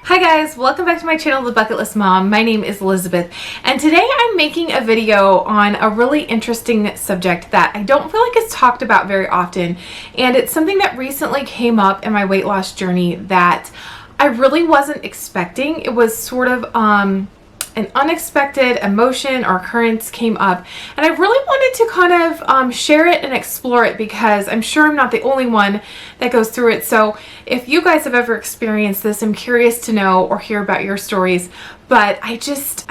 Hi guys, welcome back to my channel, The Bucket List Mom. My name is Elizabeth, and today I'm making a video on a really interesting subject that I don't feel like is talked about very often, and it's something that recently came up in my weight loss journey that I really wasn't expecting. It was sort of an unexpected emotion or occurrence came up, and I really wanted to kind of share it and explore it because I'm sure I'm not the only one that goes through it. So if you guys have ever experienced this, I'm curious to know or hear about your stories, but I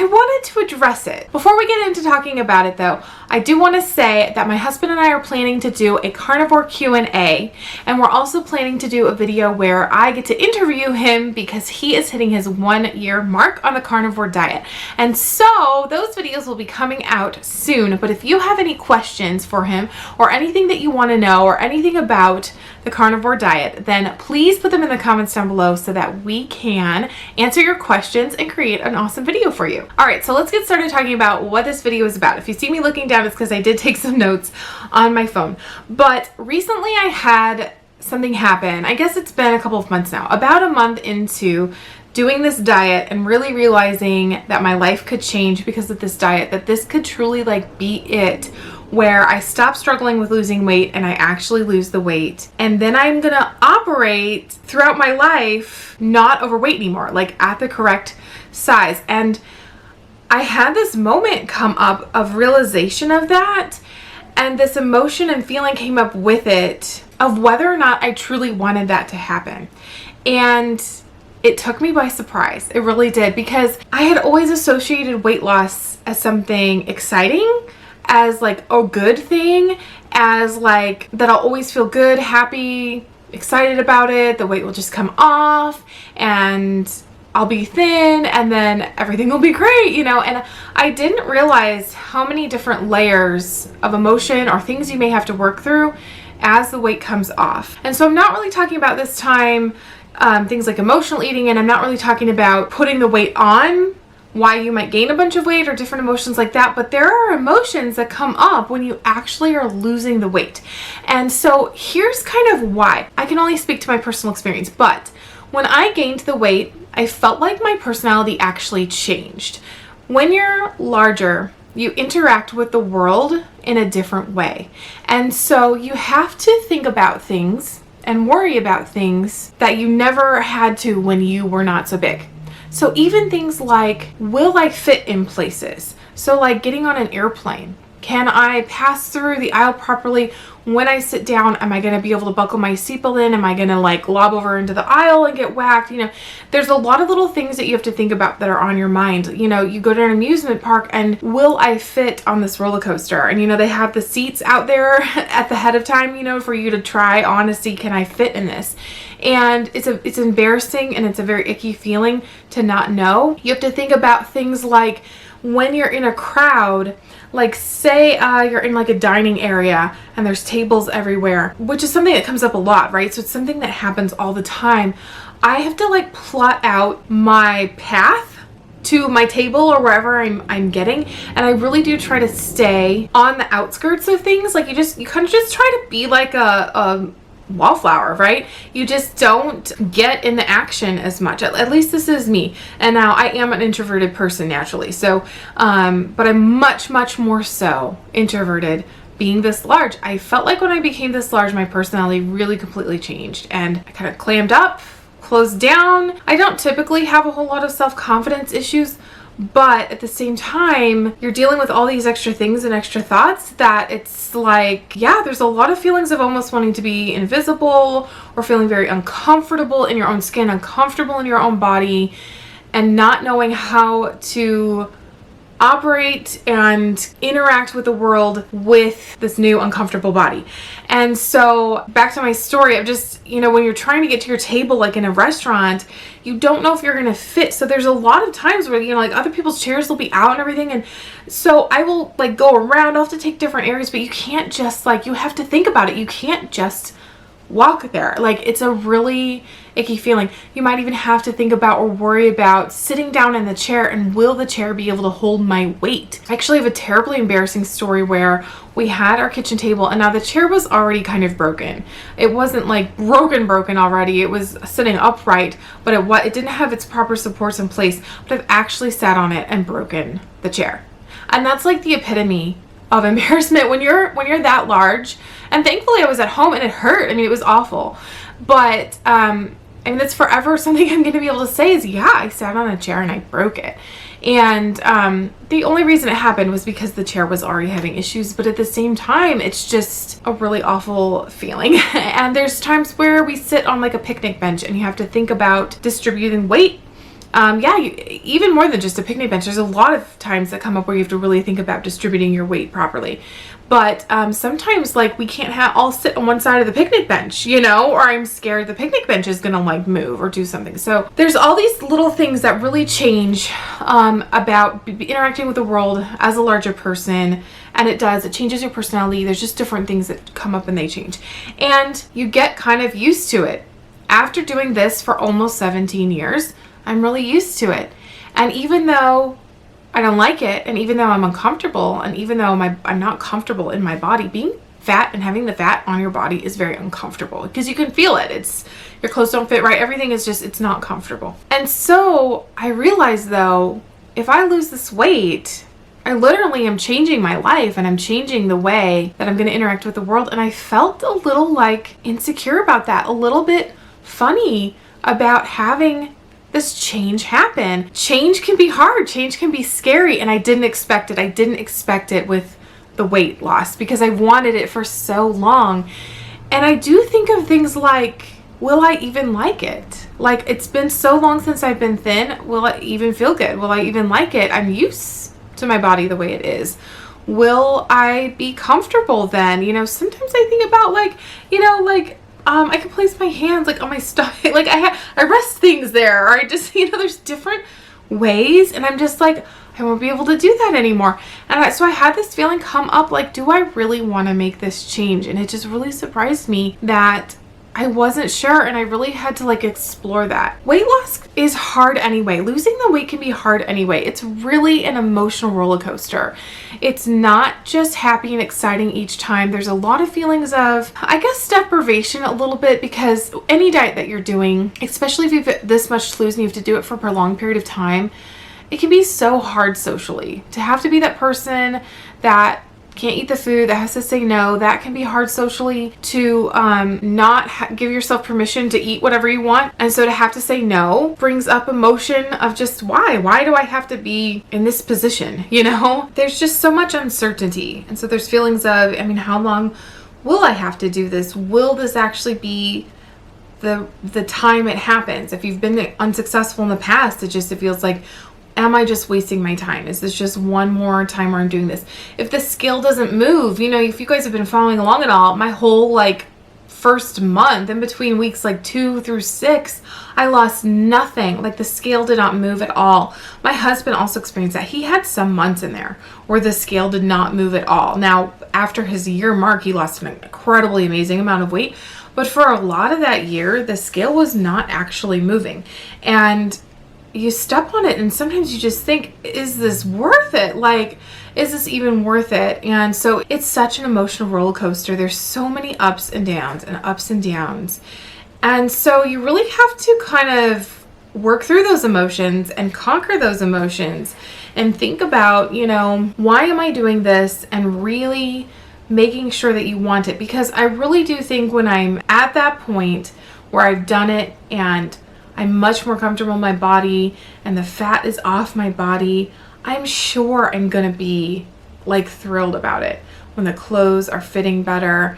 wanted to address it. Before we get into talking about it though, I do want to say that my husband and I are planning to do a carnivore Q&A, and we're also planning to do a video where I get to interview him because he is hitting his 1-year mark on the carnivore diet. And so those videos will be coming out soon, but if you have any questions for him or anything that you want to know or anything about the carnivore diet, then please put them in the comments down below so that we can answer your questions and create an awesome video for you. All right, so let's get started talking about what this video is about. If you see me looking down, it's because I did take some notes on my phone. But recently I had something happen. I guess it's been a couple of months now, about a month into doing this diet and really realizing that my life could change because of this diet, that this could truly like be it, where I stop struggling with losing weight and I actually lose the weight. And then I'm gonna operate throughout my life not overweight anymore, like at the correct size. And I had this moment come up of realization of that, and this emotion and feeling came up with it of whether or not I truly wanted that to happen. And it took me by surprise. It really did, because I had always associated weight loss as something exciting, as like a good thing, as like that I'll always feel good, happy, excited about it. The weight will just come off and I'll be thin and then everything will be great, you know. And I didn't realize how many different layers of emotion or things you may have to work through as the weight comes off. And so I'm not really talking about this time things like emotional eating, and I'm not really talking about putting the weight on, why you might gain a bunch of weight or different emotions like that, but there are emotions that come up when you actually are losing the weight. And so here's kind of why. I can only speak to my personal experience, but when I gained the weight, I felt like my personality actually changed. When you're larger, you interact with the world in a different way. And so you have to think about things and worry about things that you never had to when you were not so big. So even things like, will I fit in places? So like getting on an airplane. Can I pass through the aisle properly? When I sit down, am I going to be able to buckle my seatbelt in? Am I going to like lob over into the aisle and get whacked? You know, there's a lot of little things that you have to think about that are on your mind. You know, you go to an amusement park and will I fit on this roller coaster? And you know, they have the seats out there at the head of time, you know, for you to try on to see, can I fit in this? And it's embarrassing and it's a very icky feeling to not know. You have to think about things like when you're in a crowd, like say you're in like a dining area and there's tables everywhere, which is something that comes up a lot, right? So it's something that happens all the time. I have to like plot out my path to my table or wherever I'm getting, and I really do try to stay on the outskirts of things. Like you kind of just try to be like a wallflower, right? You just don't get in the action as much. At least this is me. And now I am an introverted person naturally. So, but I'm much more so introverted being this large. I felt like when I became this large, my personality really completely changed, and I kind of clammed up, closed down. I don't typically have a whole lot of self-confidence issues, but at the same time, you're dealing with all these extra things and extra thoughts that it's like, yeah, there's a lot of feelings of almost wanting to be invisible or feeling very uncomfortable in your own skin, uncomfortable in your own body, and not knowing how to operate and interact with the world with this new uncomfortable body. And so back to my story of just, you know, when you're trying to get to your table, like in a restaurant, you don't know if you're going to fit. So there's a lot of times where, you know, like other people's chairs will be out and everything. And so I will like go around, I'll have to take different areas, but you can't just like, you have to think about it. You can't just walk there. Like, it's a really icky feeling. You might even have to think about or worry about sitting down in the chair, and will the chair be able to hold my weight? I actually have a terribly embarrassing story where we had our kitchen table, and now the chair was already kind of broken. It wasn't like broken already. It was sitting upright, but it didn't have its proper supports in place. But I've actually sat on it and broken the chair. And that's like the epitome of embarrassment when you're that large. And thankfully I was at home and it hurt. I mean, it was awful. But I mean, that's forever something I'm going to be able to say is, yeah, I sat on a chair and I broke it. And the only reason it happened was because the chair was already having issues. But at the same time, it's just a really awful feeling. And there's times where we sit on like a picnic bench and you have to think about distributing weight. Even more than just a picnic bench. There's a lot of times that come up where you have to really think about distributing your weight properly. But sometimes, like, we can't all sit on one side of the picnic bench, you know, or I'm scared the picnic bench is going to like move or do something. So there's all these little things that really change about interacting with the world as a larger person. And it changes your personality. There's just different things that come up and they change. And you get kind of used to it. After doing this for almost 17 years, I'm really used to it. And even though I don't like it, and even though I'm uncomfortable, and even though I'm not comfortable in my body, being fat and having the fat on your body is very uncomfortable because you can feel it. Your clothes don't fit right. Everything is just, it's not comfortable. And so I realized though, if I lose this weight, I literally am changing my life and I'm changing the way that I'm going to interact with the world. And I felt a little like insecure about that, a little bit funny about having this change happen. Change can be hard. Change can be scary. And I didn't expect it. I didn't expect it with the weight loss because I wanted it for so long. And I do think of things like, will I even like it? Like, it's been so long since I've been thin. Will it even feel good? Will I even like it? I'm used to my body the way it is. Will I be comfortable then? You know, sometimes I think about like, you know, like, I can place my hands like on my stomach, like I rest things there, or I just, you know, there's different ways, and I'm just like, I won't be able to do that anymore. And so I had this feeling come up like, do I really want to make this change? And it just really surprised me that I wasn't sure, and I really had to like explore that. Weight loss is hard anyway. Losing the weight can be hard anyway. It's really an emotional roller coaster. It's not just happy and exciting each time. There's a lot of feelings of, I guess, deprivation a little bit, because any diet that you're doing, especially if you've this much to lose and you have to do it for a prolonged period of time, it can be so hard socially to have to be that person that can't eat the food, that has to say no. That can be hard socially to not give yourself permission to eat whatever you want. And so to have to say no brings up emotion of just why do I have to be in this position? You know, there's just so much uncertainty. And so there's feelings of, I mean, how long will I have to do this? Will this actually be the time it happens? If you've been unsuccessful in the past, it feels like, am I just wasting my time? Is this just one more time where I'm doing this? If the scale doesn't move, you know, if you guys have been following along at all, my whole like first month, in between weeks like 2 through 6, I lost nothing. Like, the scale did not move at all. My husband also experienced that. He had some months in there where the scale did not move at all. Now, after his year mark, he lost an incredibly amazing amount of weight. But for a lot of that year, the scale was not actually moving. And you step on it and sometimes you just think, is this worth it? Like, is this even worth it? And so it's such an emotional roller coaster. There's so many ups and downs and ups and downs. And so you really have to kind of work through those emotions and conquer those emotions and think about, you know, why am I doing this? And really making sure that you want it. Because I really do think when I'm at that point where I've done it and I'm much more comfortable in my body and the fat is off my body, I'm sure I'm gonna be like thrilled about it when the clothes are fitting better.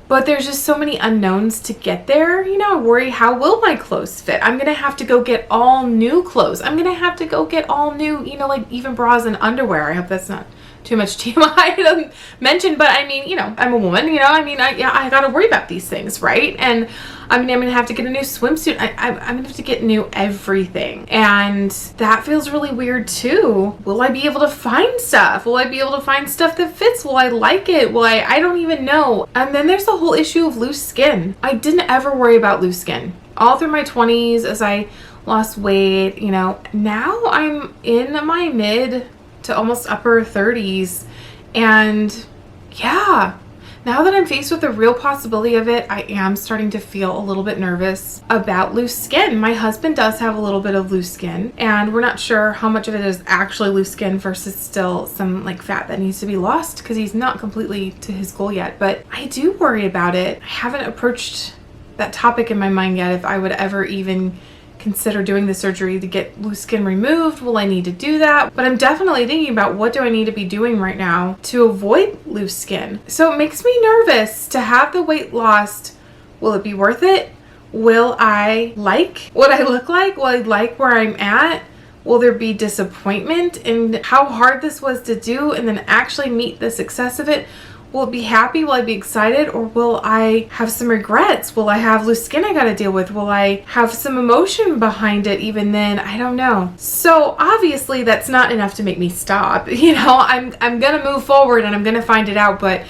But there's just so many unknowns to get there. You know, I worry, how will my clothes fit? I'm gonna have to go get all new clothes. I'm gonna have to go get all new, you know, like even bras and underwear. I hope that's not too much TMI to mention, but I mean, you know, I'm a woman, you know, I mean, I gotta worry about these things, right? And I mean, I'm gonna have to get a new swimsuit. I'm gonna have to get new everything. And that feels really weird too. Will I be able to find stuff? Will I be able to find stuff that fits? Will I like it? Will I don't even know. And then there's the whole issue of loose skin. I didn't ever worry about loose skin. All through my 20s as I lost weight, you know, now I'm in my mid to almost upper 30s. And yeah, now that I'm faced with the real possibility of it, I am starting to feel a little bit nervous about loose skin. My husband does have a little bit of loose skin, and we're not sure how much of it is actually loose skin versus still some like fat that needs to be lost, because he's not completely to his goal yet. But I do worry about it. I haven't approached that topic in my mind yet, if I would ever even consider doing the surgery to get loose skin removed. Will I need to do that? But I'm definitely thinking about, what do I need to be doing right now to avoid loose skin? So it makes me nervous to have the weight lost. Will it be worth it? Will I like what I look like? Will I like where I'm at? Will there be disappointment in how hard this was to do and then actually meet the success of it? Will it be happy? Will I be excited? Or will I have some regrets? Will I have loose skin I gotta deal with? Will I have some emotion behind it even then? I don't know. So obviously that's not enough to make me stop. You know, I'm gonna move forward and I'm gonna find it out, but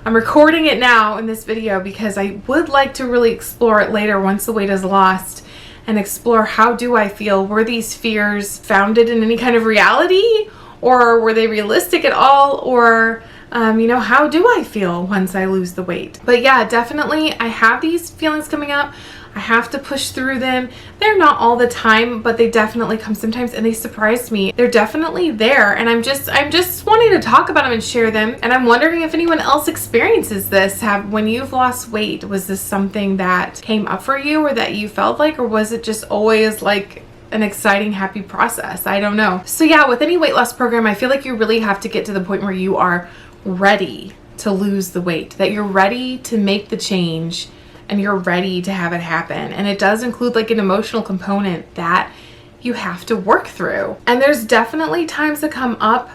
I'm recording it now in this video because I would like to really explore it later once the weight is lost, and explore, how do I feel? Were these fears founded in any kind of reality? Or were they realistic at all? Or you know, how do I feel once I lose the weight? But yeah, definitely I have these feelings coming up. I have to push through them. They're not all the time, but they definitely come sometimes, and they surprise me. They're definitely there, and I'm just wanting to talk about them and share them. And I'm wondering if anyone else experiences this. When you've lost weight, was this something that came up for you, or that you felt like, or was it just always like an exciting, happy process? I don't know. So yeah, with any weight loss program, I feel like you really have to get to the point where you are ready to lose the weight, that you're ready to make the change, and you're ready to have it happen. And it does include like an emotional component that you have to work through. And there's definitely times that come up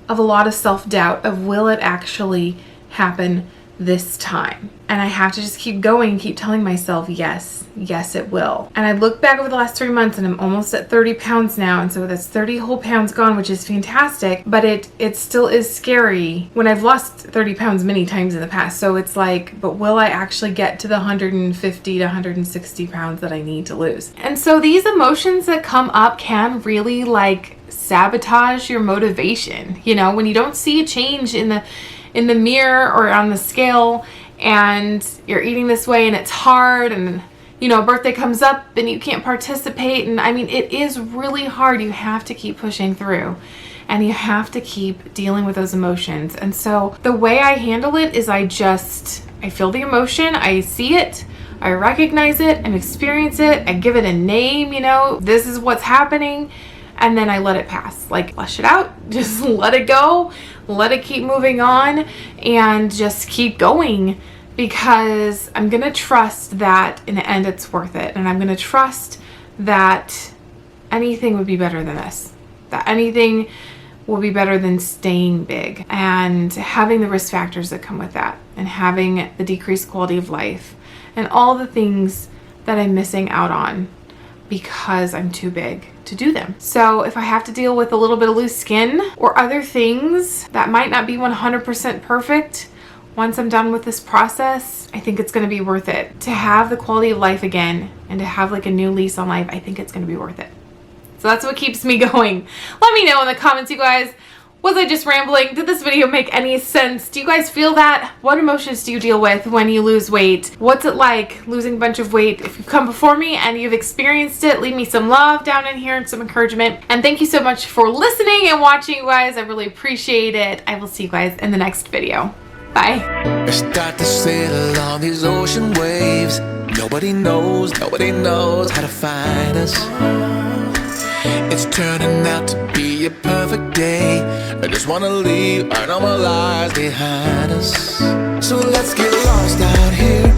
of a lot of self-doubt of, will it actually happen this time? And I have to just keep going and keep telling myself, yes, yes, it will. And I look back over the last 3 months and I'm almost at 30 pounds now. And so that's 30 whole pounds gone, which is fantastic, but it still is scary when I've lost 30 pounds many times in the past. So it's like, but will I actually get to the 150 to 160 pounds that I need to lose? And so these emotions that come up can really like sabotage your motivation. You know, when you don't see a change in the mirror or on the scale, and you're eating this way and it's hard, and you know, birthday comes up and you can't participate, and I mean, it is really hard. You have to keep pushing through, and you have to keep dealing with those emotions. And so the way I handle it is I feel the emotion, I see it, I recognize it and experience it, I give it a name, you know, this is what's happening, and then I let it pass. Like, flush it out, just let it go, let it keep moving on, and just keep going, because I'm gonna trust that in the end it's worth it. And I'm gonna trust that anything would be better than this, that anything will be better than staying big and having the risk factors that come with that, and having the decreased quality of life and all the things that I'm missing out on because I'm too big to do them. So if I have to deal with a little bit of loose skin or other things that might not be 100% perfect, once I'm done with this process, I think it's going to be worth it. To have the quality of life again and to have like a new lease on life, I think it's going to be worth it. So that's what keeps me going. Let me know in the comments, you guys. Was I just rambling? Did this video make any sense? Do you guys feel that? What emotions do you deal with when you lose weight? What's it like losing a bunch of weight? If you've come before me and you've experienced it, leave me some love down in here and some encouragement. And thank you so much for listening and watching, you guys. I really appreciate it. I will see you guys in the next video. Bye. I start to sail along these ocean waves. Nobody knows how to find us. It's turning out to be a perfect day. I just wanna leave our normal lives behind us. So let's get lost out here.